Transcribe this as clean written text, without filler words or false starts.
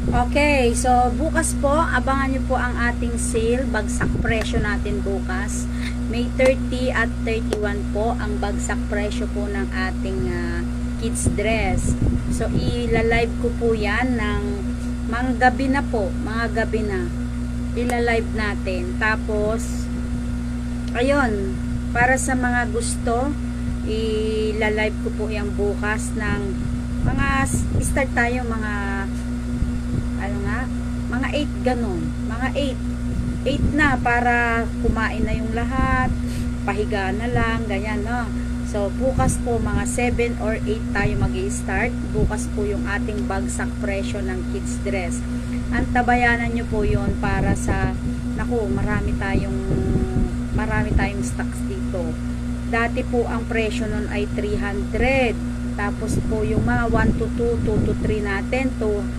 Okay, so bukas po, abangan nyo po ang ating sale. Bagsak presyo natin bukas. May 30 at 31 po ang bagsak presyo po ng ating kids dress. So, ilalive ko po yan ng mga gabi na po. Mga gabi na. Ilalive natin. Tapos, ayun, para sa mga gusto, ilalive ko po yung bukas ng mga, start tayo mga mga 8 ganun, mga 8 na para kumain na yung lahat, pahiga na lang, ganyan, no? So, bukas po mga 7 or 8 tayo mag-i-start. Bukas po yung ating bagsak presyo ng kids dress. Antabayanan nyo po yon para sa, naku, marami tayong stocks dito. Dati po ang presyo nun ay 300. Tapos po yung mga 1 to 2, 2 to 3 natin to